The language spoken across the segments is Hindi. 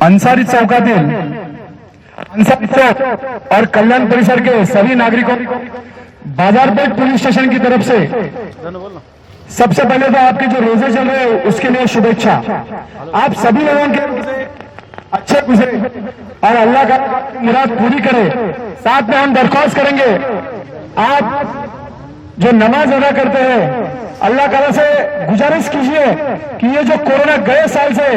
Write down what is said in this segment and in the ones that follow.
अंसारी चौकातील अंसारी चौक और कल्याण परिसर के सभी नागरिकों बाजारपेट पुलिस स्टेशन की तरफ से सबसे पहले तो आपके जो रोजे चल रहे हैं उसके लिए शुभेच्छा। आप सभी लोगों के अच्छे गुजरे और अल्लाह का मुराद पूरी करे। साथ में हम दरख्वास्त करेंगे, आप जो नमाज अदा करते हैं अल्लाह ताला से गुजारिश कीजिए कि ये जो कोरोना गए साल से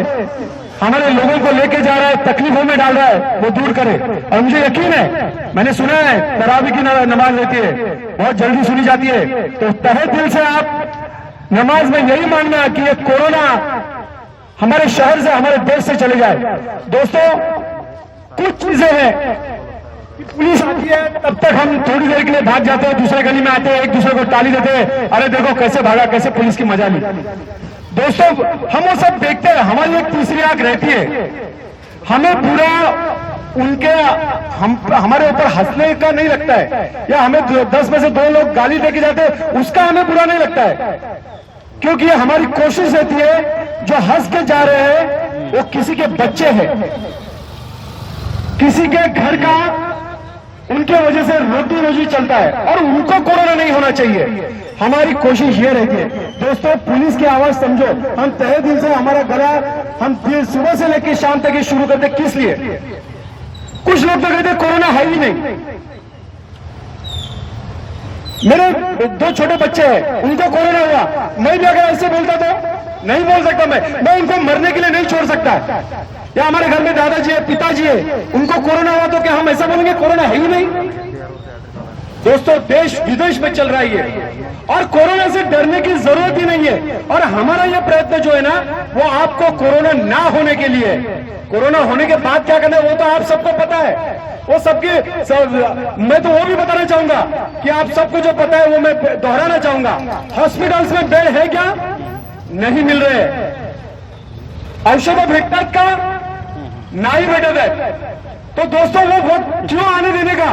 हमारे लोगों को लेके जा रहा है, तकलीफों में डाल रहा है, वो दूर करे। और मुझे यकीन है, मैंने सुना है तरावी की नमाज रहती है, बहुत जल्दी सुनी जाती है, तो तहे दिल से आप नमाज में यही मानना कि ये कोरोना हमारे शहर से, हमारे देश से चले जाए। दोस्तों, कुछ चीजें हैं, पुलिस आती है तब तक हम थोड़ी देर के लिए भाग जाते हैं, दूसरे गली में आते हैं, एक दूसरे को ताली देते हैं, अरे देखो कैसे भागा, कैसे पुलिस की मजा ली। दोस्तों, हम वो सब देखते हैं, हमारी एक तीसरी आंख रहती है। हमें पूरा उनके हमारे ऊपर हंसने का नहीं लगता है, या हमें 10 में से 2 लोग गाली देके जाते हैं उसका हमें बुरा नहीं लगता है, क्योंकि ये हमारी कोशिश रहती है जो हंस के जा रहे हैं वो किसी के बच्चे हैं, किसी के घर का उनके वजह से रोटी रोजी चलता है और उनको कोरोना नहीं होना चाहिए। हमारी कोशिश ये रहती है। दोस्तों, पुलिस की आवाज समझो, हम तहे दिल से हमारा गला हम सुबह से लेकर शाम तक शुरू करते, किस लिए? कुछ लोग तो कहते कोरोना है ही नहीं। मेरे 2 छोटे बच्चे हैं, उनको कोरोना हुआ, मैं भी अगर ऐसे बोलता तो नहीं बोल सकता, मैं उनको मरने के लिए नहीं छोड़ सकता। या हमारे घर में दादाजी है, पिताजी है, उनको कोरोना हुआ तो क्या हम ऐसा बोलेंगे कोरोना है ही नहीं? दोस्तों, देश विदेश में चल रहा है और कोरोना से डरने की जरूरत ही नहीं है। और हमारा यह प्रयत्न जो है ना, वो आपको कोरोना ना होने के लिए, कोरोना होने के बाद क्या करना है वो तो आप सबको पता है, वो मैं तो वो भी बताना चाहूंगा कि आप सबको जो पता है वो मैं दोहराना चाहूंगा। हॉस्पिटल्स में बेड है क्या? नहीं मिल रहे। औषधं भेटतात का? नहीं भेटत है। तो दोस्तों, वो वोट क्यों आने देने का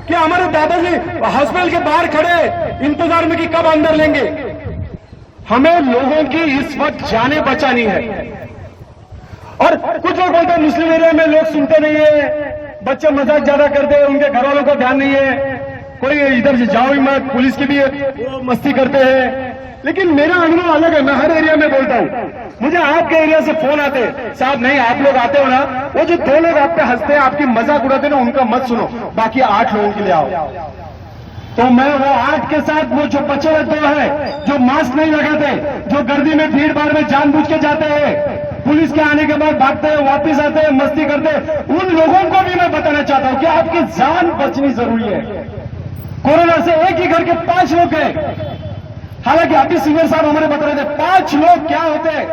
कि हमारे दादाजी हॉस्पिटल के बाहर खड़े इंतजार में कि कब अंदर लेंगे? हमें लोगों की इस वक्त जाने बचानी है। और कुछ लोग बोलते हैं मुस्लिम एरिया में लोग सुनते नहीं है, बच्चे मजाक ज्यादा करते हैं, उनके घर वालों का ध्यान नहीं है, कोई इधर से जाओ ही मत, पुलिस की भी वो मस्ती करते हैं। लेकिन मेरा अनुभव अलग है, मैं हर एरिया में बोलता हूं। मुझे आपके एरिया से फोन आते, साहब नहीं आप लोग आते हो ना, वो जो 2 लोग आप पे हंसते हैं, आपकी मजाक उड़ाते हैं ना, उनका मत सुनो, बाकी 8 लोगों के लिए आओ। तो मैं वो 8 के साथ वो जो बचे हुए 2 हैं, जो मास्क नहीं लगाते, जो गर्दी में भीड़ भाड़ में जानबूझ के जाते हैं, पुलिस के आने के बाद भागते हैं, वापिस आते हैं, मस्ती करते हैं, उन लोगों को भी मैं बताना चाहता हूं कि आपकी जान बचनी जरूरी है। कोरोना से एक ही घर के 5 लोग हैं। हालांकि अभी सीनियर साहब हमारे बता रहे थे 5 लोग क्या होते हैं,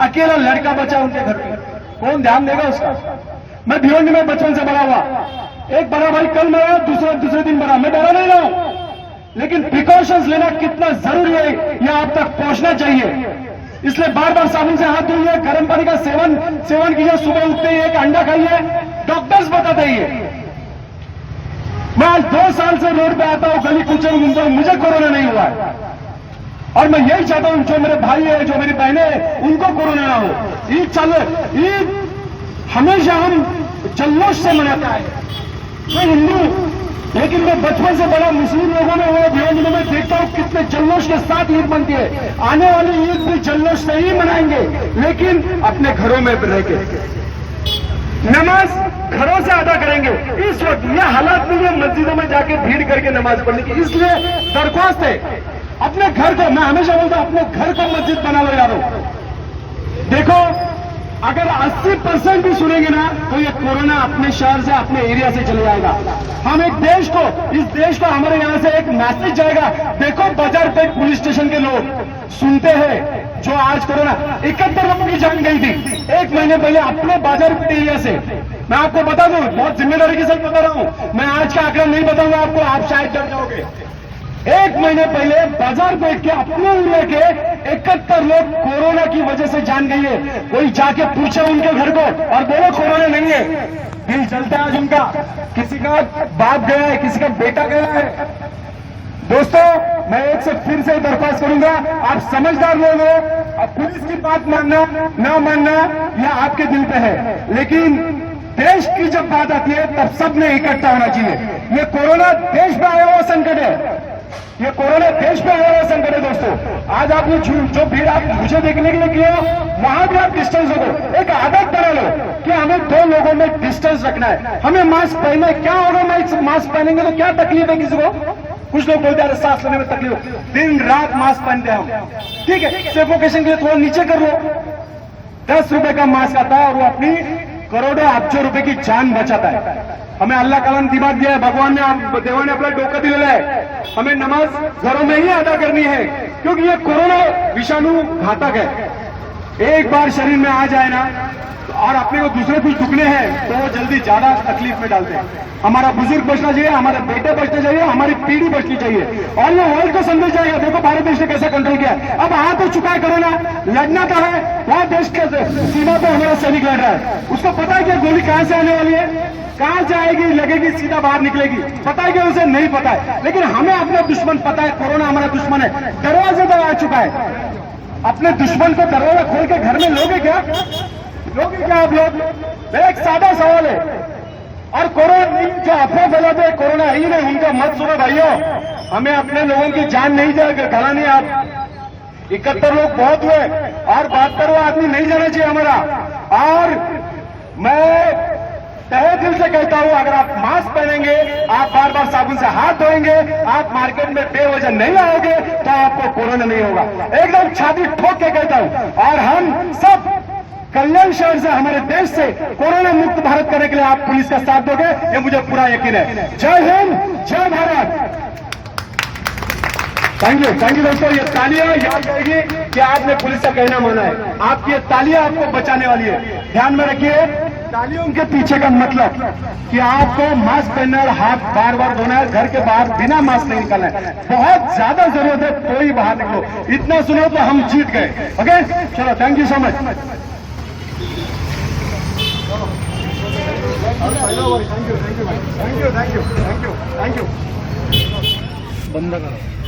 अकेला लड़का बचा उनके घर पे, कौन ध्यान देगा उसका? मैं भिवंडी में बचपन से बड़ा हुआ, एक बड़ा भाई कल मरा, दूसरे दिन मरा, मैं डरा नहीं रहा हूं, लेकिन प्रिकॉशंस लेना कितना जरूरी है यह आप तक पहुंचना चाहिए। इसलिए बार बार साबुन से हाथ धोइए, गर्म पानी का सेवन कीजिए, सुबह उठते ही एक अंडा खाइए, डॉक्टर्स बताते हैं। मैं आज 2 साल से रोड पे आता हूं, गली कूचे में घूमता हूं, मुझे कोरोना नहीं हुआ है। और मैं यही चाहता हूं जो मेरे भाई है, जो मेरी बहनें हैं, उनको कोरोना ना हो। ईद चालू, ईद हमेशा हम जल्लोश से मनाता है। मैं हिंदू, लेकिन मैं बचपन से बड़ा मुस्लिम लोगों में वो भिवंडी में देखता हूं कितने जल्लोश के साथ ईद मनती है। आने वाली ईद भी जल्लोश से ही मनाएंगे, लेकिन अपने घरों में रह के नमाज घरों से अदा करेंगे। इस वक्त यह हालात नहीं है मस्जिदों में जाके भीड़ करके नमाज पढ़ने की, इसलिए दरख्वास्त है अपने घर को, मैं हमेशा बोलता हूं अपने घर को मस्जिद बना लो यारों। देखो, अगर 80% भी सुनेंगे ना तो ये कोरोना अपने शहर से, अपने एरिया से चले जाएगा। हम एक देश को, इस देश को हमारे यहां से एक मैसेज जाएगा। देखो, बाजार पे पुलिस स्टेशन के लोग सुनते हैं जो आज कोरोना 71 लोगों की जान गई थी 1 महीने पहले अपने बाजार एरिया से। मैं आपको बता दूं, बहुत जिम्मेदारी के साथ बता रहा हूं, मैं आज का आंकड़ा नहीं बताऊंगा आपको, आप शायद डर जाओगे। 1 महीने पहले बाजार पे के अपने एरिया के 71 लोग कोरोना की वजह से जान गई है। कोई जाके पूछे उनके घर को और बोलो कोरोना नहीं है, दिल जलता है आज उनका। किसी का बाप गया है, किसी का बेटा गया है। दोस्तों, मैं एक से फिर से दरख्वास्त करूंगा, आप समझदार लोग हो, अब पुलिस की बात मानना ना मानना यह आपके दिल पे है, लेकिन देश की जब बात आती है तब सबने इकट्ठा होना चाहिए। ये कोरोना देश में आया हुआ संकट है, ये कोरोना देश में आया हुआ संकट है दोस्तों। आज आपने जो भीड़ आप मुझे देखने के लिए किया, वहां भी आप डिस्टेंस रखो, एक आदत बना लो कि हमें 2 लोगों में डिस्टेंस रखना है, हमें मास्क पहनना है। क्या होगा मास्क पहनेंगे तो क्या तकलीफ है किसी को? कुछ लोग बोलते हैं सांस लेने में तकलीफ, दिन रात मास्क पहनते हैं हम, ठीक है, सफोकेशन के लिए थोड़ा नीचे कर लो। 10 रुपए का मास्क आता है और वो अपनी करोड़ों अब्जों रुपए की जान बचाता है। हमें अल्लाह कालाम दिमाग दिया है, भगवान ने देवा ने अपना डोका दिलेला है। हमें नमाज घरों में ही अदा करनी है, क्योंकि ये कोरोना विषाणु घातक है। एक बार शरीर में आ जाए ना और अपने को दूसरे कुछ दुखने हैं तो वो जल्दी ज्यादा तकलीफ में डालते हैं। हमारा बुजुर्ग बचना चाहिए, हमारे बेटे बचने चाहिए, हमारी पीढ़ी बचनी चाहिए, और ये वर्ल्ड को समझ जाएगा। देखो भारत देश ने कैसे कंट्रोल किया। अब आ तो चुका है कोरोना, लड़ना तो है, वहां देश के सीमा पे हमारा सैनिक लड़ रहा है। उसको पता है कि गोली कहां से आने वाली है, कहां से आएगी, लगेगी, सीधा बाहर निकलेगी, पता है कि उसे नहीं पता है। लेकिन हमें अपना दुश्मन पता है, कोरोना हमारा दुश्मन है, दरवाजे पर आ चुका है। अपने दुश्मन को दरवाजा खोल के घर में लोगे क्या? लोगे क्या आप लोग? मेरा एक सादा सवाल है। और कोरोना नहीं, जो अफवाह फैलाते हैं कोरोना है ही नहीं, उनका मत सुनो भाइयों। हमें अपने लोगों की जान नहीं जाएगा घरानी। आप 71 लोग बहुत हुए और 72वां आदमी नहीं जाना चाहिए हमारा। और मैं तहे दिल से कहता हूं, अगर आप मास्क पहनेंगे, आप बार बार साबुन से हाथ धोएंगे, आप मार्केट में बेवजह नहीं आओगे तो आपको कोरोना नहीं होगा। एकदम छाती ठोक के कहता हूं। और हम सब कल्याण शहर से, हमारे देश से कोरोना मुक्त भारत करने के लिए आप पुलिस का साथ दोगे, ये मुझे पूरा यकीन है। जय हिंद, जय भारत। थैंक यू दोस्तों। ये तालियां याद रहेगी कि आपने पुलिस का कहना माना है। आपकी ये तालियां आपको बचाने वाली है। ध्यान में रखिए, तालियों के पीछे का मतलब कि आपको मास्क पहनना और हाथ बार बार धोना है, घर के बाहर बिना मास्क नहीं निकलना है। बहुत ज्यादा जरूरत है तो ही बाहर निकलो। इतना सुनो तो हम जीत गए। ओके, चलो, thank you so much. Thank you बंद करो।